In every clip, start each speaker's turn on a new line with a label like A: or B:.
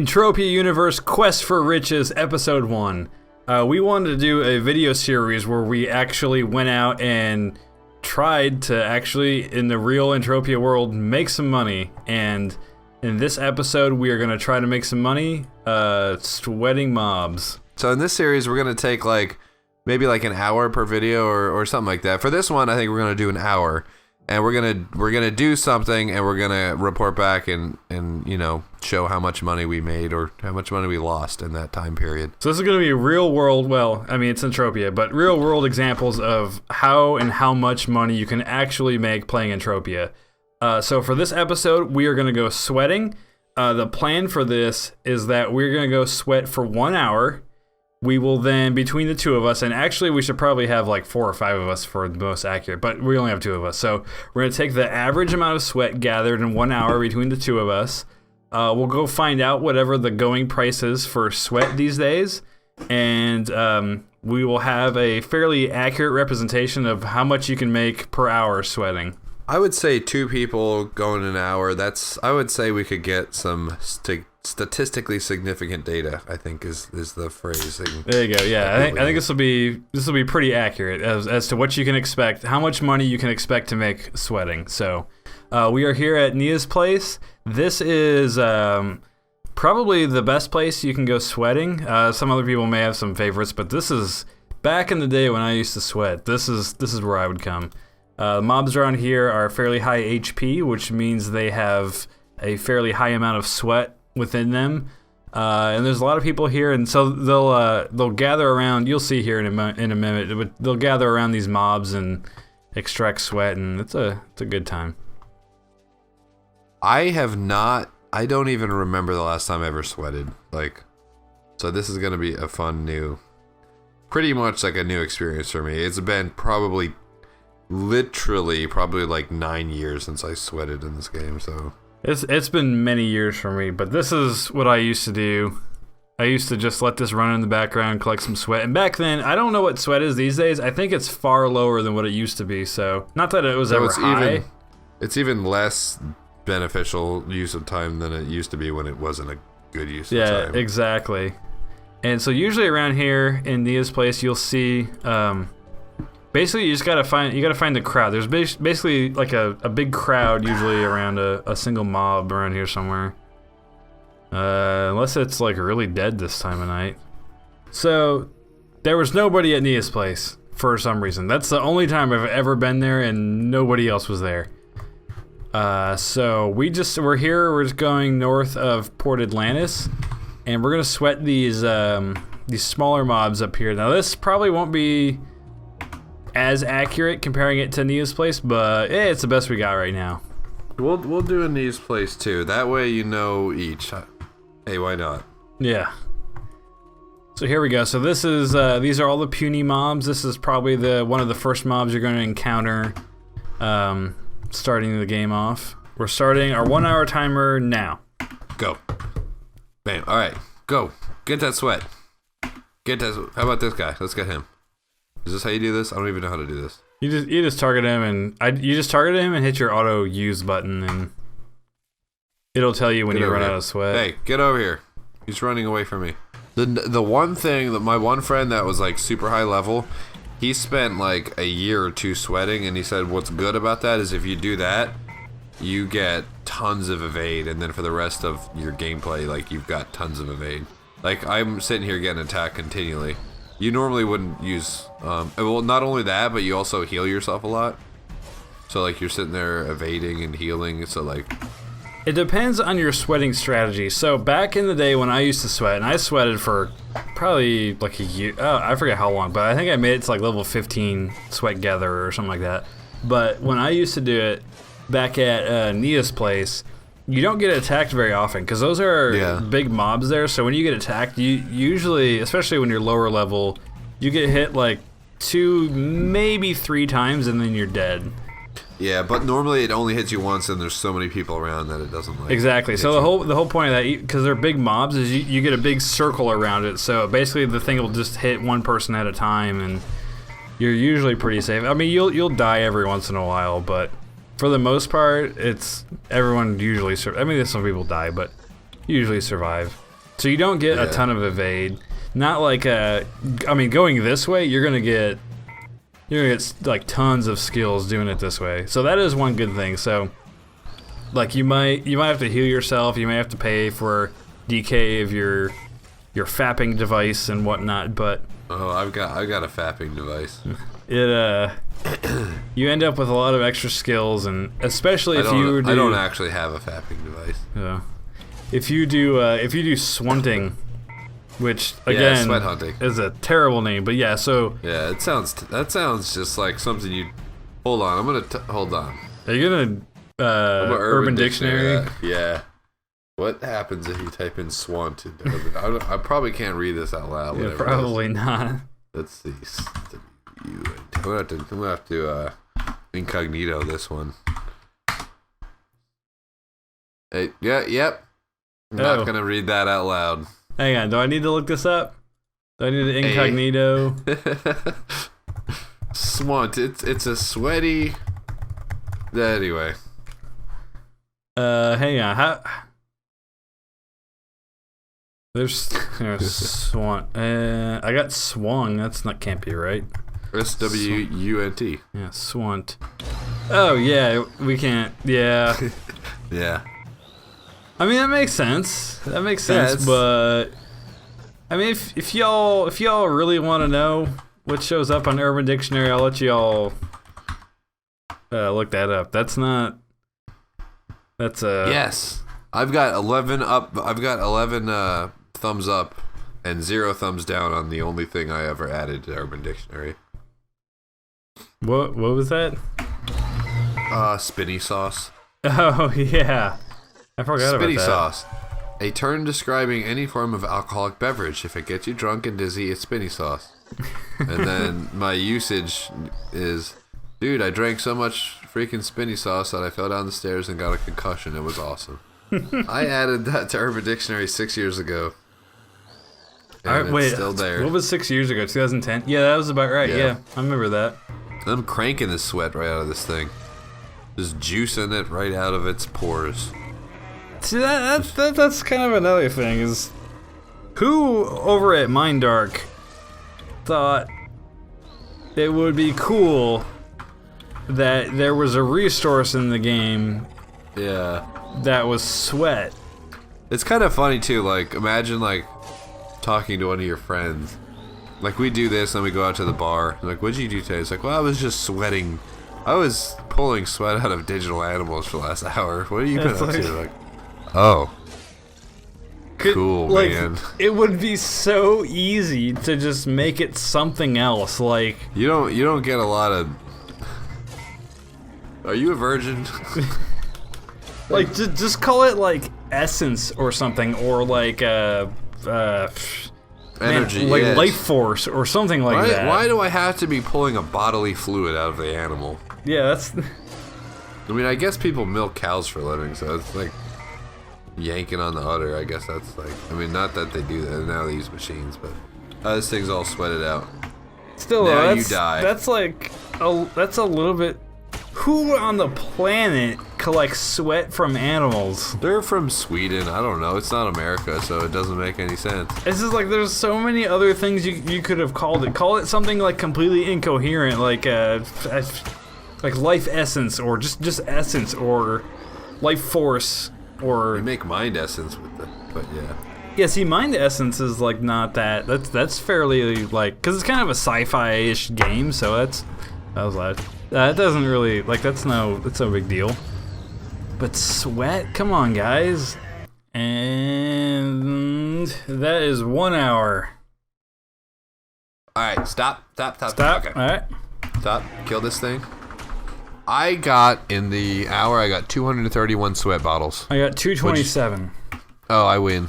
A: Entropia Universe Quest for Riches, Episode 1. We wanted to do a video series where we actually went out and tried to actually, in the real Entropia world, make some money. And in this episode, we are going to try to make some money sweating mobs.
B: So in this series, we're going to take maybe an hour per video or something like that. For this one, I think we're going to do an hour. And we're gonna do something, and we're gonna report back and show how much money we made or how much money we lost in that time period.
A: So this is gonna be real world. Well, I mean it's Entropia, but real world examples of how much money you can actually make playing Entropia. So for this episode, we are gonna go sweating. The plan for this is that we're gonna go sweat for 1 hour. We will then, between the two of us, and actually we should probably have 4 or 5 of us for the most accurate, but we only have 2 of us. So we're going to take the average amount of sweat gathered in 1 hour between the 2 of us. We'll go find out whatever the going price is for sweat these days, and we will have a fairly accurate representation of how much you can make per hour sweating.
B: I would say 2 people going an hour. I would say we could get some statistically significant data, I think is the phrasing.
A: There you go. Yeah, I think this will be pretty accurate as to what you can expect, how much money you can expect to make sweating. So we are here at Nia's place. This is probably the best place you can go sweating. Some other people may have some favorites, but this is back in the day when I used to sweat. This is where I would come. The mobs around here are fairly high HP, which means they have a fairly high amount of sweat within them, and there's a lot of people here, and so they'll gather around. You'll see here in a minute, but they'll gather around these mobs and extract sweat, and it's a good time.
B: I don't even remember the last time I ever sweated. So this is gonna be a fun pretty much a new experience for me. It's been probably 9 years since I sweated in this game, so.
A: It's been many years for me, but this is what I used to do. I used to just let this run in the background, collect some sweat. And back then, I don't know what sweat is these days. I think it's far lower than what it used to be. So, not that it was ever high.
B: It's even less beneficial use of time than it used to be when it wasn't a good use of time.
A: Yeah, exactly. And so usually around here in Nia's place, you'll see... basically, you gotta find the crowd. There's basically a big crowd usually around a single mob around here somewhere. Unless it's really dead this time of night. So there was nobody at Nia's place for some reason. That's the only time I've ever been there, and nobody else was there. So we're here. We're just going north of Port Atlantis, and we're gonna sweat these smaller mobs up here. Now this probably won't be as accurate comparing it to Nia's place, but it's the best we got right now.
B: We'll do a Nia's place too. That way you know each. Hey, why not?
A: Yeah. So here we go. So this is these are all the puny mobs. This is probably one of the first mobs you're going to encounter starting the game off. We're starting our 1 hour timer now.
B: Go. Bam. All right. Go. Get that sweat. How about this guy? Let's get him. Is this how you do this? I don't even know how to do this.
A: You just target him and hit your auto use button, and it'll tell you when you run out of sweat.
B: Hey, get over here. He's running away from me. The one thing that my one friend that was super high level, he spent a year or 2 sweating, and he said what's good about that is if you do that, you get tons of evade, and then for the rest of your gameplay, you've got tons of evade. I'm sitting here getting attacked continually. You normally wouldn't use, well, not only that, but you also heal yourself a lot. So, you're sitting there evading and healing, so,
A: It depends on your sweating strategy. So, back in the day when I used to sweat, and I sweated for probably, a year, I forget how long, but I think I made it to, level 15 sweat gatherer or something like that. But when I used to do it back at Nia's place, you don't get attacked very often, because those are big mobs there, so when you get attacked, you usually, especially when you're lower level, you get hit 2, maybe 3 times, and then you're dead.
B: Yeah, but normally it only hits you once, and there's so many people around that it doesn't
A: exactly. So the whole point of that, because they're big mobs, is you get a big circle around it, so basically the thing will just hit one person at a time, and you're usually pretty safe. I mean, you'll die every once in a while, but for the most part, everyone usually I mean, some people die, but usually survive. So you don't get a ton of evade. Not like going this way, you're gonna get like tons of skills doing it this way. So that is one good thing. So like you might have to heal yourself. You may have to pay for DK of your fapping device and whatnot. But
B: I've got a fapping device.
A: It you end up with a lot of extra skills, and especially if you do.
B: I don't actually have a fapping device.
A: Yeah. If you do swunting, which again
B: sweat hunting
A: is a terrible name, but yeah, so
B: yeah, that sounds just like something you. Hold on, I'm gonna hold on.
A: Are you gonna Urban Dictionary?
B: Yeah. What happens if you type in swant into Urban? I probably can't read this out loud.
A: Yeah, probably not.
B: Let's see. I'm gonna have to incognito this one. Hey, yep. I'm not gonna read that out loud.
A: Hang on, do I need to look this up? Do I need to incognito?
B: Swant. It's a sweaty. Anyway.
A: Hang on. How? There's swant. I got swung. Can't be right.
B: SWUNT.
A: Yeah, swant. Oh yeah, we can't. Yeah.
B: Yeah.
A: I mean that makes sense. But I mean if y'all really want to know what shows up on Urban Dictionary, I'll let y'all look that up. That's
B: yes. I've got 11 up. I've got 11 thumbs up and 0 thumbs down on the only thing I ever added to Urban Dictionary.
A: What was that?
B: Spinny sauce.
A: Oh yeah, I forgot about that.
B: Spinny sauce, a term describing any form of alcoholic beverage. If it gets you drunk and dizzy, it's spinny sauce. And then my usage is, dude, I drank so much freaking spinny sauce that I fell down the stairs and got a concussion. It was awesome. I added that to Urban Dictionary 6 years ago. And it's still there.
A: What was 6 years ago? 2010? Yeah, that was about right. Yeah, I remember that.
B: I'm cranking the sweat right out of this thing. Just juicing it right out of its pores.
A: See, that's kind of another thing, is who over at Mindark thought it would be cool that there was a resource in the game that was sweat.
B: It's kind of funny too, like imagine like talking to one of your friends. Like we do this and we go out to the bar. Like, what'd you do today? It's like, well, I was just sweating. I was pulling sweat out of digital animals for the last hour. What are you been up to? Like, oh. Cool, man.
A: It would be so easy to just make it something else. Like
B: you don't get a lot of. Are you a virgin?
A: Like just call it like essence or something, or like energy, like life force or something like that.
B: Why do I have to be pulling a bodily fluid out of the animal?
A: Yeah, that's.
B: I mean, I guess people milk cows for a living, so it's like yanking on the udder. I guess that's like. I mean, not that they do that now. They use machines, but this thing's all sweated out.
A: Still,
B: now you die.
A: That's like that's a little bit. Who on the planet collects sweat from animals?
B: They're from Sweden. I don't know. It's not America, so it doesn't make any sense.
A: It's just like there's so many other things you could have called it. Call it something like completely incoherent, like life essence, or just essence, or life force, or.
B: They make mind essence with it, but yeah.
A: Yeah, see, mind essence is like not that. That's fairly like, because it's kind of a sci-fi-ish game, so that was loud. It doesn't really, like, that's no big deal. But sweat? Come on, guys. And that is 1 hour.
B: Alright, stop.
A: Okay. Alright.
B: Stop. Kill this thing. In the hour, I got 231 sweat bottles.
A: I got 227.
B: Oh, I win.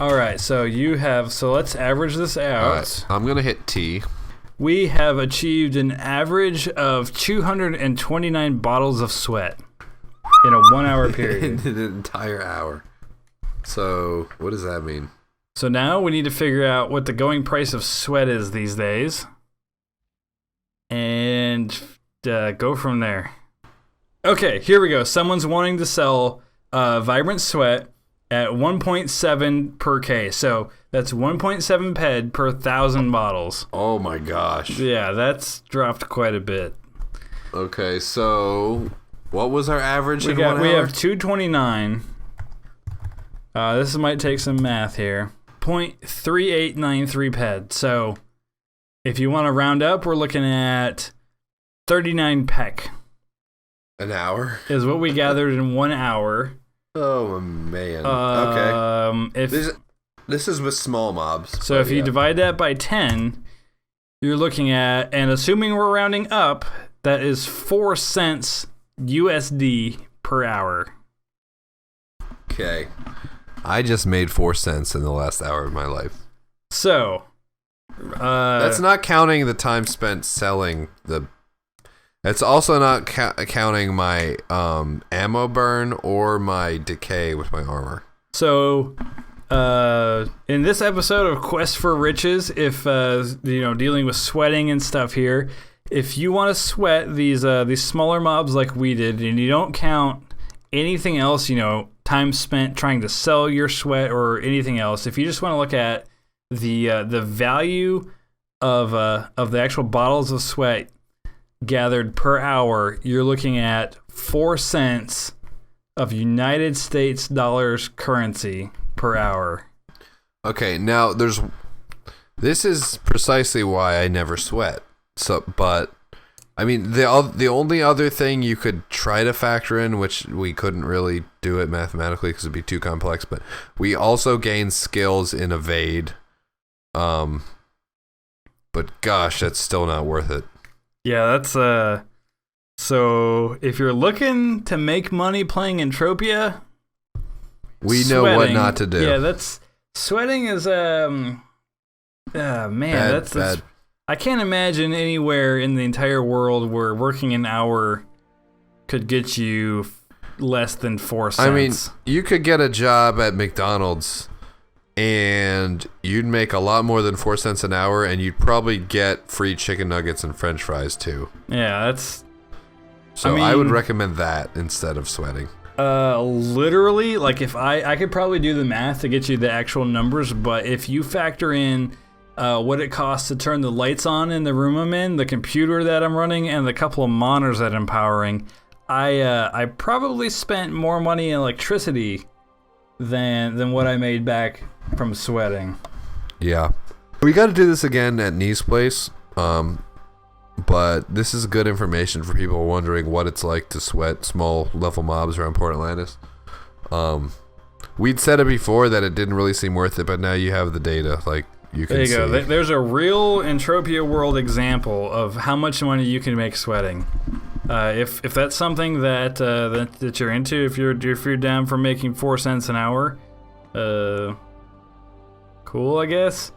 A: Alright, so let's average this out.
B: Alright, I'm gonna hit T.
A: We have achieved an average of 229 bottles of sweat in a 1 hour period.
B: In an entire hour. So, what does that mean?
A: So now we need to figure out what the going price of sweat is these days. And go from there. Okay, here we go. Someone's wanting to sell Vibrant Sweat at 1.7 per K. So that's 1.7 ped per 1,000 bottles.
B: Oh my gosh.
A: Yeah, that's dropped quite a bit.
B: Okay, so what was our average in 1 hour?
A: We have 229. This might take some math here. 0.3893 ped. So if you want to round up, we're looking at 39 peck.
B: An hour?
A: Is what we gathered in 1 hour.
B: Oh, man. Okay. This is with small mobs.
A: So if you divide that by 10, you're looking at, and assuming we're rounding up, that is 4 cents USD per hour.
B: Okay. I just made 4 cents in the last hour of my life.
A: So,
B: that's not counting the time spent selling the... It's also not counting my ammo burn or my decay with my armor.
A: So, in this episode of Quest for Riches, if dealing with sweating and stuff here, if you want to sweat these smaller mobs like we did, and you don't count anything else, time spent trying to sell your sweat or anything else, if you just want to look at the value of the actual bottles of sweat gathered per hour, you're looking at 4 cents of United States dollars currency per hour.
B: Okay, now this is precisely why I never sweat. So, but I mean, the only other thing you could try to factor in, which we couldn't really do it mathematically because it'd be too complex, but we also gain skills in evade. But gosh, that's still not worth it.
A: Yeah, that's so if you're looking to make money playing Entropia,
B: we know what not to do.
A: Yeah, sweating is man, that's I can't imagine anywhere in the entire world where working an hour could get you less than 4 cents.
B: I mean, you could get a job at McDonald's and you'd make a lot more than 4 cents an hour, and you'd probably get free chicken nuggets and French fries too.
A: Yeah, that's.
B: So I would recommend that instead of sweating.
A: Literally, like if I could probably do the math to get you the actual numbers, but if you factor in what it costs to turn the lights on in the room I'm in, the computer that I'm running, and the couple of monitors that I'm powering, I probably spent more money in electricity than what I made back from sweating.
B: Yeah. We got to do this again at Nee's place. But this is good information for people wondering what it's like to sweat small level mobs around Port Atlantis. We'd said it before that it didn't really seem worth it, but now you have the data. Like, you can see.
A: There you go. There's a real Entropia World example of how much money you can make sweating. If that's something that you're into, if you're down for making 4 cents an hour, cool, I guess.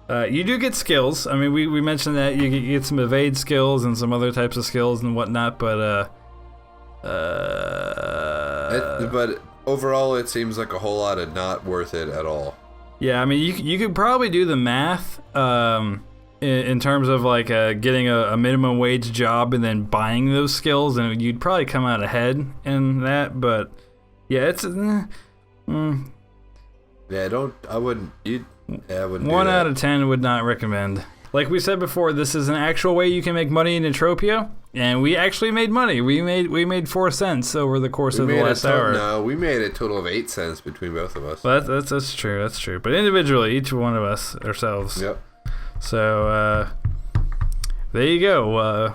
A: You do get skills. I mean, we mentioned that you get some evade skills and some other types of skills and whatnot, but
B: but overall, it seems like a whole lot of not worth it at all.
A: Yeah, I mean, you could probably do the math in terms of like getting a minimum wage job and then buying those skills, and you'd probably come out ahead in that. But yeah, it's
B: yeah. I wouldn't. Yeah,
A: 1 out of 10 would not recommend. Like we said before, this is an actual way you can make money in Entropia, and we actually made money. We made 4 cents over the course of the last hour.
B: No, we made a total of 8 cents between both of us.
A: Well, that's true. That's true. But individually, each one of us ourselves.
B: Yep.
A: So there you go.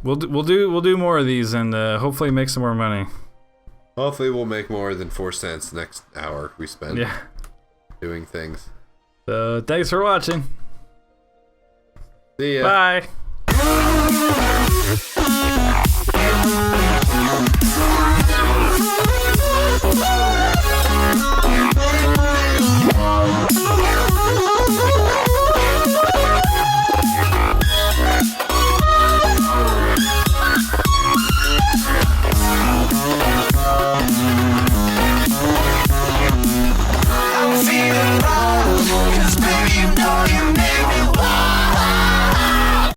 A: We'll do more of these and hopefully make some more money.
B: Hopefully, we'll make more than 4 cents next hour we spend.
A: Yeah.
B: Doing things.
A: So thanks for watching.
B: See ya.
A: Bye.
C: I'm feeling wrong, 'cause baby you know you